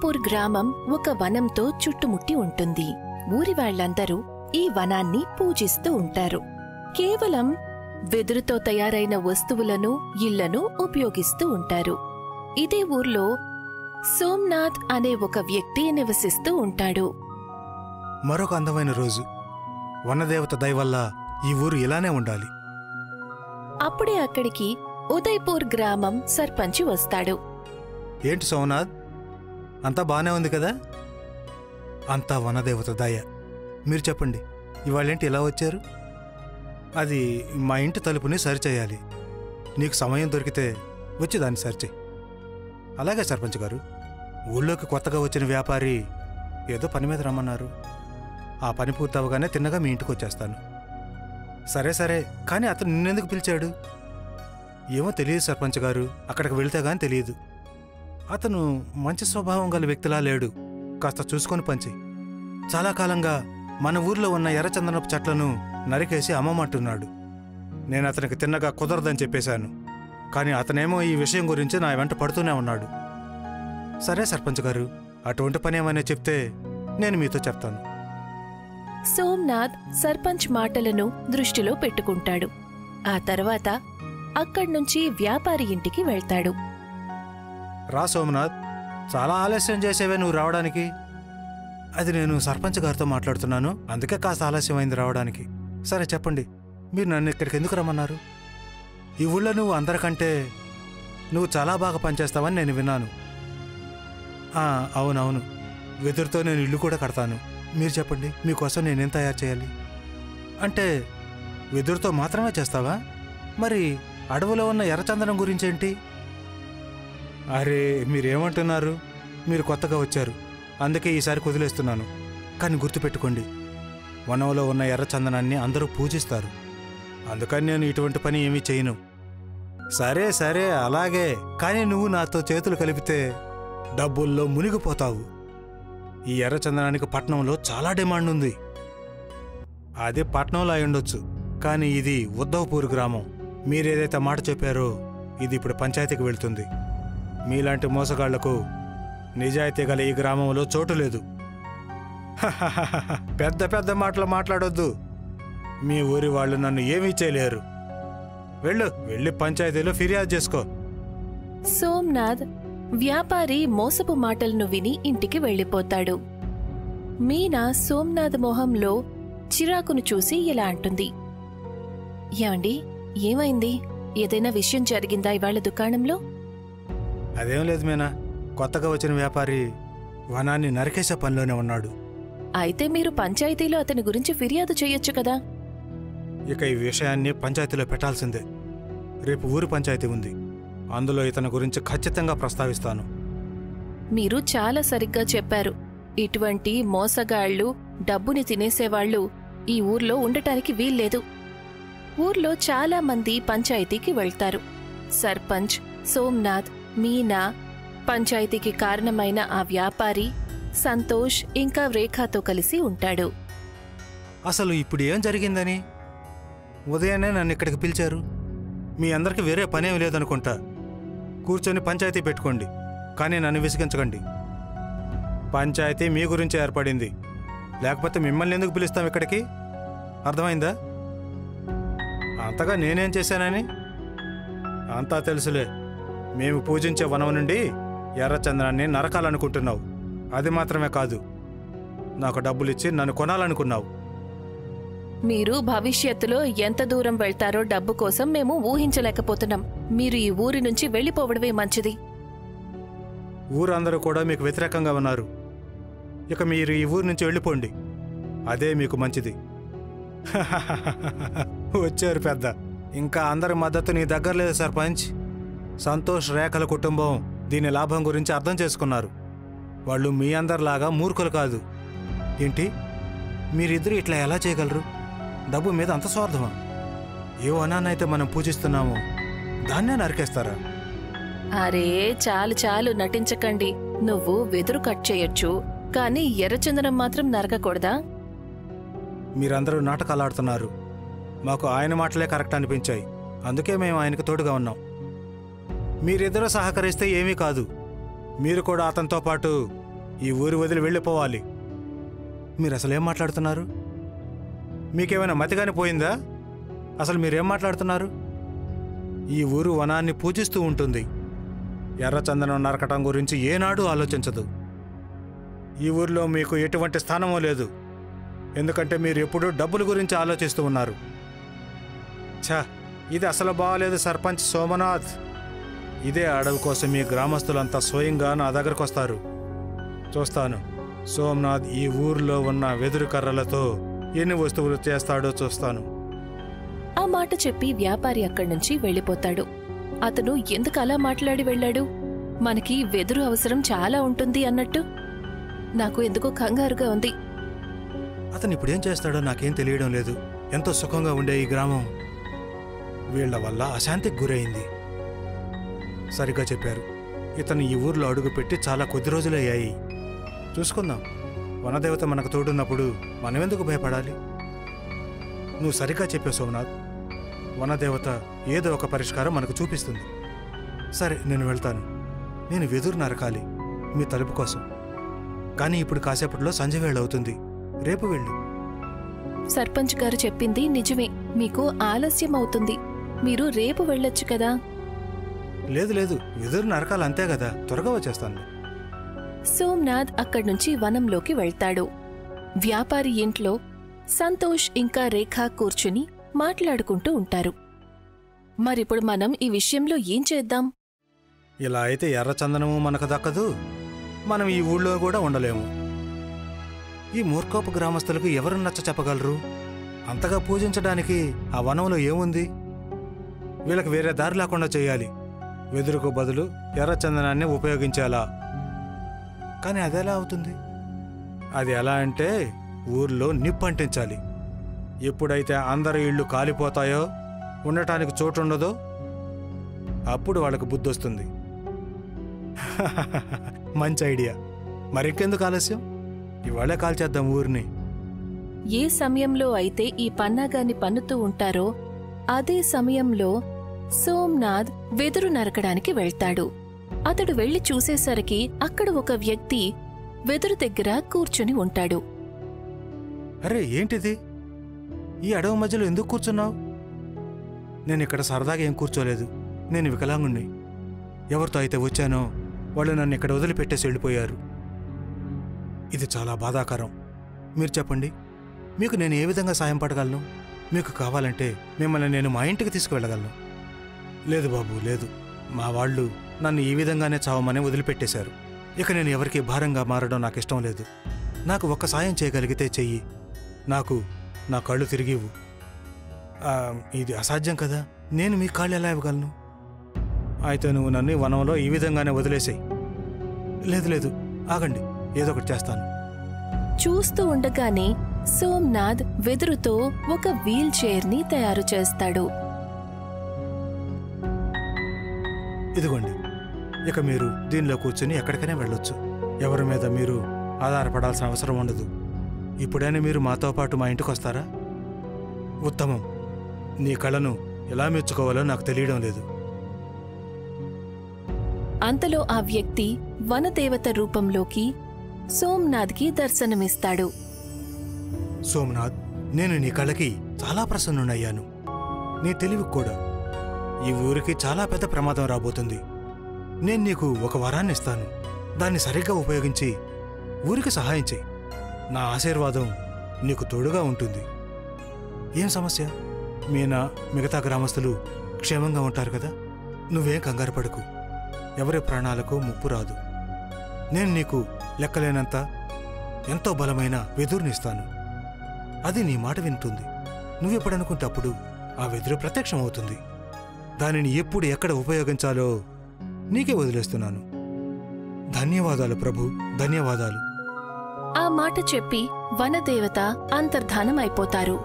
ఉదయ్పూర్ గ్రామం ఒక వనంతో చుట్టుముట్టి ఉంటుంది. ఊరి వాళ్లందరూ ఈ వనాన్ని పూజిస్తూ ఉంటారు. కేవలం వెదురుతో తయారైన వస్తువులను, ఇళ్లను ఉపయోగిస్తూ ఉంటారు. ఇదే ఊర్లో సోమ్నాథ్ అనే ఒక వ్యక్తి నివసిస్తూ ఉంటాడు. మరొక అందమైన రోజు. వనదేవత దయవల్ల ఈ ఊరు ఇలానే ఉండాలి. అప్పుడే అక్కడికి ఉదయ్పూర్ గ్రామం సర్పంచ్ వస్తాడు. ఏంటి సోమనాథ్, అంతా బానే ఉంది కదా? అంతా వనదేవత దయ. మీరు చెప్పండి, ఇవాళేంటి ఇలా వచ్చారు? అది మా ఇంటి తలుపుని సరిచేయాలి. నీకు సమయం దొరికితే వచ్చి దాన్ని సరిచేయి. అలాగే సర్పంచ్ గారు. ఊళ్ళోకి కొత్తగా వచ్చిన వ్యాపారి ఏదో పని మీద రమ్మన్నారు. ఆ పని పూర్తవగానే తిన్నగా మీ ఇంటికి వచ్చేస్తాను. సరే సరే, కానీ అతను నిన్నెందుకు పిలిచాడు? ఏమో తెలియదు సర్పంచ్ గారు, అక్కడికి వెళ్తే గాని తెలియదు. అతను మంచి స్వభావం గల వ్యక్తిలా లేడు. కాస్త చూసుకొని పంచి. చాలా కాలంగా మన ఊర్లో ఉన్న ఎర్రచందనపు చెట్లను నరికేసి అమ్మమంటున్నాడు. నేను అతనికి తిన్నగా కుదరదని చెప్పేశాను. కానీ అతనేమో ఈ విషయం గురించి నా వెంట పడుతూనే ఉన్నాడు. సరే సర్పంచ్ గారు, అటువంటి పని ఏమైనా చెప్తే నేను మీతో చెప్తాను. సోమ్నాథ్ సర్పంచ్ మాటలను దృష్టిలో పెట్టుకుంటాడు. ఆ తర్వాత అక్కడ్నుంచి వ్యాపారి ఇంటికి వెళ్తాడు. రా సోమనాథ్, చాలా ఆలస్యం చేసేవే నువ్వు రావడానికి. అది నేను సర్పంచ్ గారితో మాట్లాడుతున్నాను, అందుకే కాస్త ఆలస్యమైంది రావడానికి. సరే చెప్పండి, మీరు నన్ను ఇక్కడికి ఎందుకు రమ్మన్నారు? ఈ ఊళ్ళో నువ్వు అందరికంటే నువ్వు చాలా బాగా పనిచేస్తావని నేను విన్నాను. అవునవును, వెదురుతో నేను ఇల్లు కూడా కడతాను. మీరు చెప్పండి, మీకోసం నేనేం తయారు చేయాలి? అంటే వెదురుతో మాత్రమే చేస్తావా? మరి అడవిలో ఉన్న ఎర్రచందనం గురించేంటి? అరే, మీరేమంటున్నారు? మీరు కొత్తగా వచ్చారు, అందుకే ఈసారి కుదిలేస్తున్నాను. కానీ గుర్తుపెట్టుకోండి, వనంలో ఉన్న ఎర్రచందనాన్ని అందరూ పూజిస్తారు. అందుకని నేను ఇటువంటి పని ఏమీ చేయను. సరే సరే అలాగే, కానీ నువ్వు నాతో చేతులు కలిపితే డబ్బుల్లో మునిగిపోతావు. ఈ ఎర్రచందనానికి పట్నంలో చాలా డిమాండ్ ఉంది. అది పట్నంలో అయి ఉండొచ్చు, కానీ ఇది ఉద్దవ్పూర్ గ్రామం. మీరేదైతే మాట చెప్పారో ఇది ఇప్పుడు పంచాయతీకి వెళ్తుంది. మీలాంటి మోసగాళ్లకు నిజాయితీ గల ఈ గ్రామంలో చోటు లేదు. పెద్ద పెద్ద మాటలు మాట్లాడొద్దు. మీ ఊరి వాళ్ళు నన్ను ఏమీ చేయలేరు. వెళ్ళి పంచాయతీలో ఫిర్యాదు చేసుకో. సోమ్నాథ్ వ్యాపారి మోసపు మాటలను విని ఇంటికి వెళ్ళిపోతాడు. మీనా సోమ్నాథ్ మొహంలో చిరాకును చూసి ఇలా అంటుంది. ఏమండి, ఏమైంది? ఏదైనా విషయం జరిగిందా ఇవాళ దుకాణంలో? అదేం లేదు మీనా, కొత్తగా వచ్చిన వ్యాపారి వనాన్ని నరికేసే పనిలోనే ఉన్నాడు. అయితే మీరు పంచాయతీలో అతని గురించి ఫిర్యాదు చేయొచ్చు కదా. ఇక ఈ విషయాన్ని పంచాయతీలో పెట్టాల్సిందే. రేపు ఊరు పంచాయతీ ఉంది, అందులో ఇతని గురించి ఖచ్చితంగా ప్రస్తావిస్తాను. మీరు చాలా సరిగ్గా చెప్పారు. ఇటువంటి మోసగాళ్లు, డబ్బుని తినేసేవాళ్లు ఈ ఊర్లో ఉండటానికి వీల్లేదు. ఊర్లో చాలా మంది పంచాయతీకి వెళ్తారు. సర్పంచ్, సోమ్నాథ్, మీనా, పంచాయతీకి కారణమైన ఆ వ్యాపారి, సంతోష్ ఇంకా రేఖతో కలిసి ఉంటాడు. అసలు ఇప్పుడు ఏం జరిగిందని? ఉదయాన్నే నన్ను ఇక్కడికి పిలిచారు. మీ అందరికి వేరే పనేం లేదనుకుంటా. కూర్చొని పంచాయతీ పెట్టుకోండి, కానీ నన్ను విసిగించకండి. పంచాయతీ మీ గురించి ఏర్పడింది, లేకపోతే మిమ్మల్ని ఎందుకు పిలుస్తాం ఇక్కడికి? అర్థమైందా? అంతగా నేనేం చేశానని? అంతా తెలుసులే. మేము పూజించే వనం నుండి ఎర్రచందనాన్ని నరకాలనుకుంటున్నావు. అది మాత్రమే కాదు, నాకు డబ్బులిచ్చి నన్ను కొనాలనుకున్నావు. మీరు భవిష్యత్తులో ఎంత దూరం వెళ్తారో డబ్బు కోసం మేము ఊహించలేకపోతున్నాం. మీరు ఈ ఊరి నుంచి వెళ్ళిపోవడమే మంచిది. ఊరందరూ కూడా మీకు వ్యతిరేకంగా ఉన్నారు. ఇక మీరు ఈ ఊరి నుంచి వెళ్ళిపోండి, అదే మీకు మంచిది. వచ్చారు పెద్ద. ఇంకా అందరి మద్దతు నీ దగ్గర లేదు సర్పంచ్. సంతోష్, రేఖల కుటుంబం దీని లాభం గురించి అర్థం చేసుకున్నారు. వాళ్ళు మీ అందరిలాగా మూర్ఖులు కాదు. ఏంటి, మీరిద్దరూ ఇట్లా ఎలా చేయగలరు? డబ్బు మీద అంత స్వార్థమా? ఏ వనాన్నైతే మనం పూజిస్తున్నామో దాన్నే నరికేస్తారా? అరే, చాలు చాలు నటించకండి. నువ్వు వెదురు కట్ చేయొచ్చు, కానీ ఎర్రచందనం మాత్రం నరకకూడదా? మీరందరూ నాటకాలు ఆడుతున్నారు. మాకు ఆయన మాటలే కరెక్ట్ అనిపించాయి, అందుకే మేము ఆయనకు తోడుగా ఉన్నాం. మీరిద్దరూ సహకరిస్తే ఏమీ కాదు. మీరు కూడా అతనితో పాటు ఈ ఊరు వదిలి వెళ్ళిపోవాలి. మీరు అసలు ఏం మాట్లాడుతున్నారు? మీకేమైనా మతిగాని పోయిందా? అసలు మీరేం మాట్లాడుతున్నారు? ఈ ఊరు వనాన్ని పూజిస్తూ ఉంటుంది. ఎర్రచందనం నరకటం గురించి ఏనాడూ ఆలోచించదు. ఈ ఊరిలో మీకు ఎటువంటి స్థానమూ లేదు. ఎందుకంటే మీరు ఎప్పుడూ డబ్బుల గురించి ఆలోచిస్తూ ఉన్నారు. ఛా, ఇది అసలు బాగాలేదు సర్పంచ్ సోమనాథ్. ఇదే అడవి కోసం మీ గ్రామస్తులంతా స్వయంగా నా దగ్గరకు వస్తారు. చూస్తాను సోమనాథ్ ఈ ఊర్లో ఉన్న వెదురు కర్రలతో ఎన్ని వస్తువులు చేస్తాడో చూస్తాను. ఆ మాట చెప్పి వ్యాపారి అక్కడి నుంచి వెళ్ళిపోతాడు. అతను ఎందుకు అలా మాట్లాడి వెళ్ళాడు? మనకి వెదురు అవసరం చాలా ఉంటుంది అన్నట్టు. నాకు ఎందుకో కంగారుగా ఉంది. అతను ఇప్పుడేం చేస్తాడో నాకేం తెలియడం లేదు. ఎంతో సుఖంగా ఉండే ఈ గ్రామం వీళ్ల వల్ల అశాంతికి గురైంది. సరిగ్గా చెప్పారు. ఇతను ఈ ఊర్లో అడుగుపెట్టి చాలా కొద్ది రోజులయ్యాయి. చూసుకుందాం. వనదేవత మనకు తోడున్నప్పుడు మనమెందుకు భయపడాలి? నువ్వు సరిగ్గా చెప్పావు సోమనాథ్. వనదేవత ఏదో ఒక పరిష్కారం మనకు చూపిస్తుంది. సరే, నేను వెళ్తాను. నేను వెదురు నరకాలి మీ తలుపు కోసం. కానీ ఇప్పుడు కాసేపట్లో సంజయవేళ అవుతుంది. రేపు వెళ్ళు. సర్పంచ్ గారు చెప్పింది నిజమే. మీకు ఆలస్యం అవుతుంది. మీరు రేపు వెళ్ళొచ్చు కదా. లేదు లేదు, వెదురు నరకాలి అంతే కదా. త్వరగా వచ్చేస్తాను. సోమనాథ్ అక్కడ్నుంచి వనంలోకి వెళ్తాడు. వ్యాపారి ఇంట్లో సంతోష్ ఇంకా రేఖ కూర్చుని మాట్లాడుకుంటూ ఉంటారు. మరిప్పుడు మనం ఈ విషయంలో ఏం చేద్దాం? ఇలా అయితే ఎర్రచందనము మనకు దక్కదు. మనం ఈ ఊళ్ళో కూడా ఉండలేము. ఈ మూర్ఖోపు గ్రామస్తులకు ఎవరు నచ్చ చెప్పగలరు? అంతగా పూజించడానికి ఆ వనంలో ఏముంది? వీళ్ళకి వేరే దారి లేకుండా చేయాలి. వెదురుకు బదులు ఎర్రచందనాన్ని ఉపయోగించేలా. కానీ అదెలా అవుతుంది? అది ఎలా అంటే ఊర్లో నిప్పంటించాలి. ఎప్పుడైతే అందరి ఇళ్ళు కాలిపోతాయో, ఉండటానికి చోటుండదో, అప్పుడు వాళ్ళకు బుద్ధి వస్తుంది. మంచి ఐడియా. మరింకెందుకు ఆలస్యం? ఇవాళే కాల్చేద్దాం ఊరిని. ఏ సమయంలో అయితే ఈ పన్నాగాన్ని పన్నుతూ ఉంటారో అదే సమయంలో సోమనాథ్ వెదురు నరకడానికి వెళ్తాడు. అతడు వెళ్లి చూసేసరికి అక్కడ ఒక వ్యక్తి వెదురు దగ్గర కూర్చుని ఉంటాడు. అరే, ఏంటిది? ఈ అడవి మధ్యలో ఎందుకు కూర్చున్నావు? నేనిక్కడ సరదాగా ఏం కూర్చోలేదు. నేను వికలాంగుణ్ణి. ఎవరితో అయితే వచ్చానో వాళ్ళు నన్ను ఇక్కడ వదిలిపెట్టేసి వెళ్ళిపోయారు. ఇది చాలా బాధాకరం. మీరు చెప్పండి, మీకు నేను ఏ విధంగా సాయం పడగలను? మీకు కావాలంటే మిమ్మల్ని నేను మా ఇంటికి తీసుకువెళ్ళగలను. లేదు బాబు, లేదు. మా వాళ్ళు నన్ను ఈ విధంగానే చావమని వదిలిపెట్టేశారు. ఇక నేను ఎవరికి భారంగా మారడం నాకు ఇష్టం లేదు. నాకు ఒక్క సాయం చేయగలిగితే చెయ్యి. నాకు నా కళ్ళు తిరిగివు. ఇది అసాధ్యం కదా. నేను మీ కాళ్ళు ఎలా ఇవ్వగలను? అయితే నువ్వు నన్ను వనంలో ఈ విధంగానే వదిలేసాయి. లేదు లేదు, ఆగండి, ఏదో ఒకటి చేస్తాను. చూస్తూ ఉండగానే సోమనాథ్ వెదురుతో ఒక వీల్ చైర్ని తయారు చేస్తాడు. ఇదిగోండి, ఇక మీరు దీనిలో కూర్చుని ఎక్కడికైనా వెళ్ళొచ్చు. ఎవరి మీద మీరు ఆధారపడాల్సిన అవసరం ఉండదు. ఇప్పుడైనా మీరు మాతో పాటు మా ఇంటికి వస్తారా? ఉత్తమం. నీ కళను ఎలా మెచ్చుకోవాలో నాకు తెలియడం లేదు. అంతలో ఆ వ్యక్తి వనదేవత రూపంలోకి సోమనాథ్కి దర్శనమిస్తాడు. సోమనాథ్, నేను నీ కళకి చాలా ప్రసన్నునయ్యాను. నీ తెలివికి కూడా. ఈ ఊరికి చాలా పెద్ద ప్రమాదం రాబోతుంది. నేను నీకు ఒక వరాన్ని ఇస్తాను. దాన్ని సరిగ్గా ఉపయోగించి ఊరికి సహాయం చెయ్యి. నా ఆశీర్వాదం నీకు తోడుగా ఉంటుంది. ఏం సమస్య? మీనా మిగతా గ్రామస్తులు క్షేమంగా ఉంటారు కదా. నువ్వేం కంగారు పడకు. ఎవరి ప్రాణాలకు ముప్పు రాదు. నేను నీకు లెక్కలేనంత ఎంతో బలమైన వెదురునిస్తాను. అది నీ మాట వింటుంది. నువ్వెప్పుడనుకుంటే అప్పుడు ఆ వెదురు ప్రత్యక్షమవుతుంది. దానిని ఎప్పుడు ఎక్కడ ఉపయోగించాలో నీకే వదిలేస్తున్నాను. ధన్యవాదాలు ప్రభు, ధన్యవాదాలు. ఆ మాట చెప్పి వనదేవత అంతర్ధానమైపోతారు.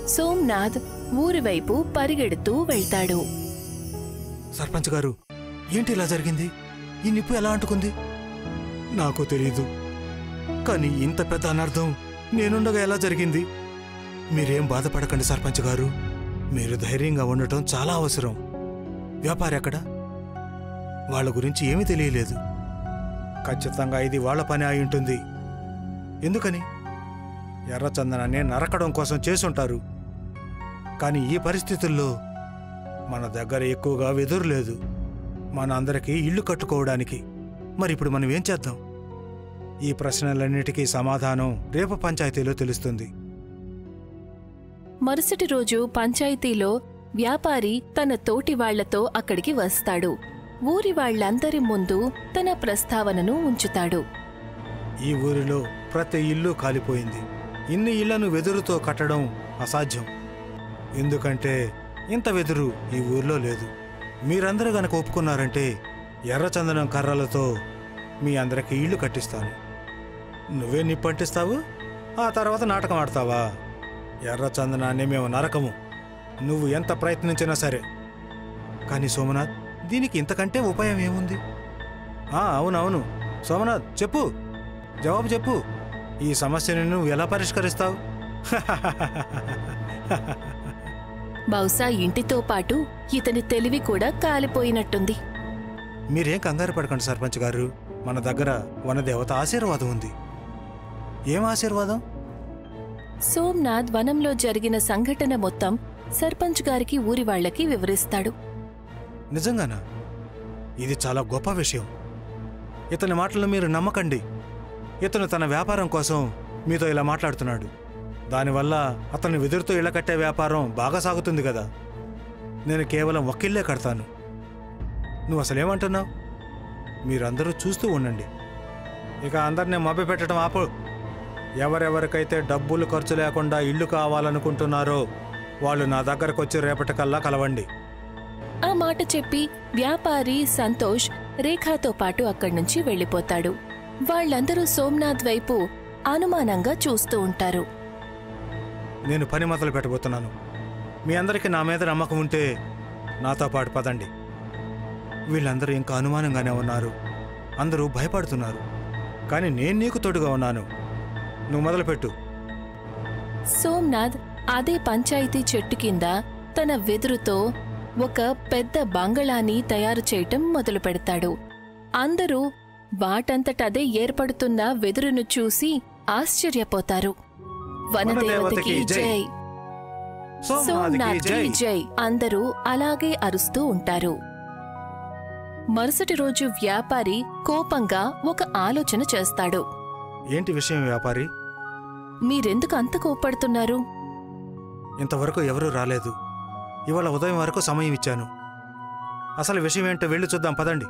సోమనాథ్ ఊరివైపు పరిగెడుతూ వెళ్తాడు. సర్పంచ్ గారు, ఏంటి ఇలా జరిగింది? ఈ నిప్పు ఎలా అంటుకుంది? నాకు తెలీదు. కానీ ఇంత పెద్ద అనర్థం నేనుండగా ఎలా జరిగింది? మీరేం బాధపడకండి సర్పంచ్ గారు. మీరు ధైర్యంగా ఉండటం చాలా అవసరం. వ్యాపారి ఎక్కడ? వాళ్ళ గురించి ఏమీ తెలియలేదు. ఖచ్చితంగా ఇది వాళ్ళ పని అయి ఉంటుంది. ఎందుకని? ఎర్రచందనాన్ని నరకడం కోసం చేసుంటారు. కానీ ఈ పరిస్థితుల్లో మన దగ్గర ఎక్కువగా వెదురు లేదు, మన అందరికీ ఇల్లు కట్టుకోవడానికి. మరి ఇప్పుడు మనం ఏం చేద్దాం? ఈ ప్రశ్నలన్నిటికీ సమాధానం రేపు పంచాయతీలో తెలుస్తుంది. మరుసటి రోజు పంచాయతీలో వ్యాపారి తన తోటి వాళ్లతో అక్కడికి వస్తాడు. ఊరి వాళ్లందరి ముందు తన ప్రస్తావనను ఉంచుతాడు. ఈ ఊరిలో ప్రతి ఇల్లు కాలిపోయింది. ఇన్ని ఇళ్లను వెదురుతో కట్టడం అసాధ్యం. ఎందుకంటే ఇంత వెదురు ఈ ఊర్లో లేదు. మీరందరూ గనక ఒప్పుకున్నారంటే ఎర్రచందనం కర్రలతో మీ అందరికీ ఇల్లు కట్టిస్తాను. నువ్వే నిప్పంటిస్తావు, ఆ తర్వాత నాటకం ఆడతావా? ఎర్రచందనాన్ని మేము నరకము, నువ్వు ఎంత ప్రయత్నించినా సరే. కానీ సోమనాథ్, దీనికి ఇంతకంటే ఉపాయం ఏముంది? అవునవును సోమనాథ్, చెప్పు, జవాబు చెప్పు. ఈ సమస్యను నువ్వు ఎలా పరిష్కరిస్తావు? బహుశా ఇంటితో పాటు ఇతని తెలివి కూడా కాలిపోయినట్టుంది. మీరేం కంగారు పడకండి సర్పంచ్ గారు, మన దగ్గర వనదేవత ఆశీర్వాదం ఉంది. ఏం ఆశీర్వాదం? సోమనాథ్ వనంలో జరిగిన సంఘటన మొత్తం సర్పంచ్ గారికి ఊరి వాళ్లకి వివరిస్తాడు. నిజంగానా? ఇది చాలా గొప్ప విషయం. ఇతని మాటలు మీరు నమ్మకండి. ఇతను తన వ్యాపారం కోసం మీతో ఇలా మాట్లాడుతున్నాడు. దానివల్ల అతని వెదురుతో ఇళ్ల కట్టే వ్యాపారం బాగా సాగుతుంది కదా. నేను కేవలం ఒక్కిళ్ళే కడతాను. నువ్వు అసలేమంటున్నావు? మీరందరూ చూస్తూ ఉండండి. ఇక అందరినీ మభ్యపెట్టడం ఆపు. ఎవరెవరికైతే డబ్బులు ఖర్చు లేకుండా ఇల్లు కావాలనుకుంటున్నారో వాళ్ళు నా దగ్గరకు వచ్చి రేపటికల్లా కలవండి. ఆ మాట చెప్పి వ్యాపారి సంతోష్ రేఖాతో పాటు అక్కడ్నుంచి వెళ్లిపోతాడు. వాళ్లందరూ సోమనాథ్ వైపు అనుమానంగా చూస్తూ ఉంటారు. నేను పని మొదలు పెట్టబోతున్నాను. మీ అందరికీ నా మీద నమ్మకం ఉంటే నాతో పాటు పదండి. వీళ్ళందరూ ఇంకా అనుమానంగానే ఉన్నారు. అందరూ భయపడుతున్నారు. కానీ నేను నీకు తోడుగా ఉన్నాను. నువ్వు మొదలుపెట్టు. సోమనాథ్ అదే పంచాయతీ చెట్టు కింద తన వెదురుతో ఒక పెద్ద బంగళాని తయారు చేయటం మొదలు పెడతాడు. అందరూ వాటంతటదే ఏర్పడుతున్న వెదురును చూసి ఆశ్చర్యపోతారు. వనదేవతకి జై, సోమనాథ్కి జై అందరూ అలాగే అరుస్తూ ఉంటారు. మరుసటి రోజు వ్యాపారి కోపంగా ఒక ఆలోచన చేస్తాడు. ఏంటి విషయం వ్యాపారి? మీరెందుకు అంత కోప్పడుతున్నారు? ఇంతవరకు ఎవరూ రాలేదు. ఇవాళ ఉదయం వరకు సమయం ఇచ్చాను. అసలు విషయం ఏంటో వెళ్ళి చూద్దాం, పదండి.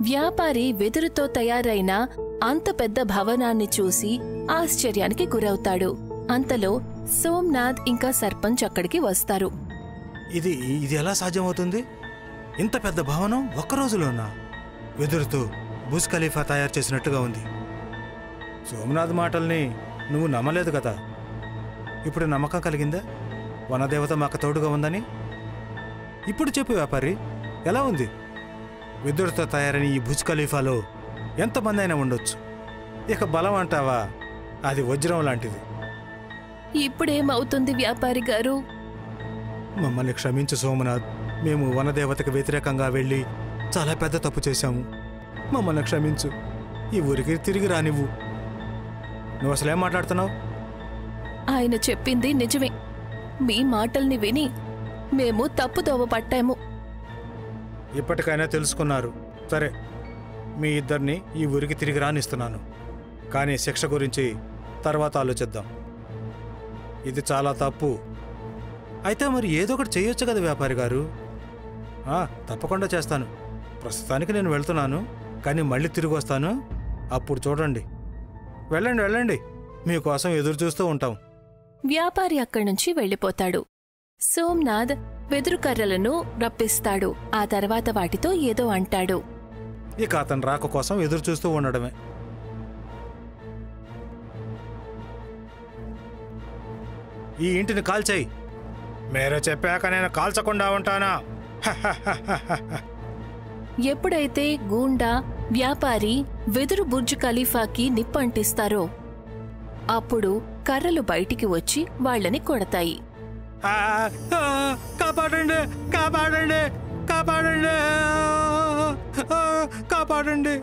వ్యాపారి వెదురుతో తయారైన అంత పెద్ద భవనాన్ని చూసి ఆశ్చర్యానికి గురవుతాడు. అంతలో సోమనాథ్ ఇంకా సర్పంచ్ అక్కడికి వస్తారు. ఇది ఎలా సాధ్యమవుతుంది? ఇంత పెద్ద భవనం ఒక్కరోజులోనా? వెదురుతో బుర్జ్ ఖలీఫా తయారు చేసినట్టుగా ఉంది. సోమనాథ్ మాటల్ని నువ్వు నమ్మలేదు కదా. ఇప్పుడు నమ్మకం కలిగిందా వనదేవత మాకు తోడుగా ఉందని? ఇప్పుడు చెప్పు వ్యాపారి, ఎలా ఉంది? వెదురుతో తయారైన ఈ బుర్జ్ ఖలీఫాలో ఎంతమంది అయినా ఉండొచ్చు. ఇక బలం అంటావా, అది వజ్రం లాంటిది. ఇప్పుడేమవుతుంది వ్యాపారి గారు? మమ్మల్ని క్షమించు సోమనాథ్. మేము వనదేవతకు వ్యతిరేకంగా వెళ్ళి చాలా పెద్ద తప్పు చేశాము. మమ్మల్ని క్షమించు. ఈ ఊరికి తిరిగి రానివ్వు. నువ్వు అసలేం మాట్లాడుతున్నావు? ఆయన చెప్పింది నిజమే. మీ మాటల్ని విని మేము తప్పుదోవ పట్టాము. ఇప్పటికైనా తెలుసుకున్నారు. సరే, మీ ఇద్దరిని ఈ ఊరికి తిరిగి రానిస్తున్నాను. కానీ శిక్ష గురించి తర్వాత ఆలోచిద్దాం. ఇది చాలా తప్పు. అయితే మరి ఏదో ఒకటి చేయొచ్చు కదా వ్యాపారి గారు? తప్పకుండా చేస్తాను. ప్రస్తుతానికి నేను వెళ్తున్నాను, కానీ మళ్ళీ తిరిగి వస్తాను. అప్పుడు చూడండి. వెళ్ళండి వెళ్ళండి, మీకోసం ఎదురు చూస్తూ ఉంటాం. వ్యాపారి అక్కడ్నుంచి వెళ్ళిపోతాడు. సోమనాథ్ వెదురు కర్రలను రప్పిస్తాడు. ఆ తర్వాత వాటితో ఏదో అంటాడు. ఇక అతను రాక కోసం ఎదురు చూస్తూ ఉండడమే. ఈ ఇంటిని కాల్చేయి. మీరు చెప్పాక నేను కాల్చకుండా ఉంటానా? ఎప్పుడైతే గూండా వ్యాపారి వెదురు బుర్జ్ ఖలీఫాకి నిప్పంటిస్తారో అప్పుడు కర్రలు బయటికి వచ్చి వాళ్ళని కొడతాయి. కాపాడండి, కాపాడండి, కాపాడండి, కాపాడండి.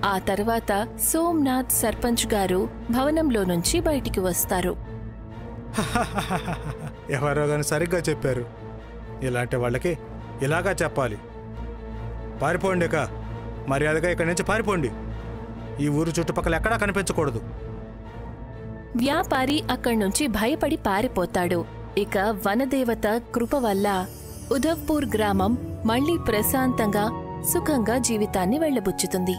ఆ తర్వాత సోమ్నాథ్ సర్పంచ్ గారు భవనంలో నుంచి బయటికి వస్తారు. ఎవరో గాని సరిగ్గా చెప్పారు. ఇలాంటి వాళ్ళకి ఇలాగా చెప్పాలి. పారిపోండి, మర్యాదగా ఇక్కడి నుంచి పారిపోండి. ఈ ఊరు చుట్టుపక్కల ఎక్కడా కనిపించకూడదు. వ్యాపారి అక్కడ్నుంచి భయపడి పారిపోతాడు. ఇక వనదేవత కృప వల్ల ఉధవ్పూర్ గ్రామం మళ్లీ ప్రశాంతంగా సుఖంగా జీవితాన్ని వెళ్లబుచ్చుతుంది.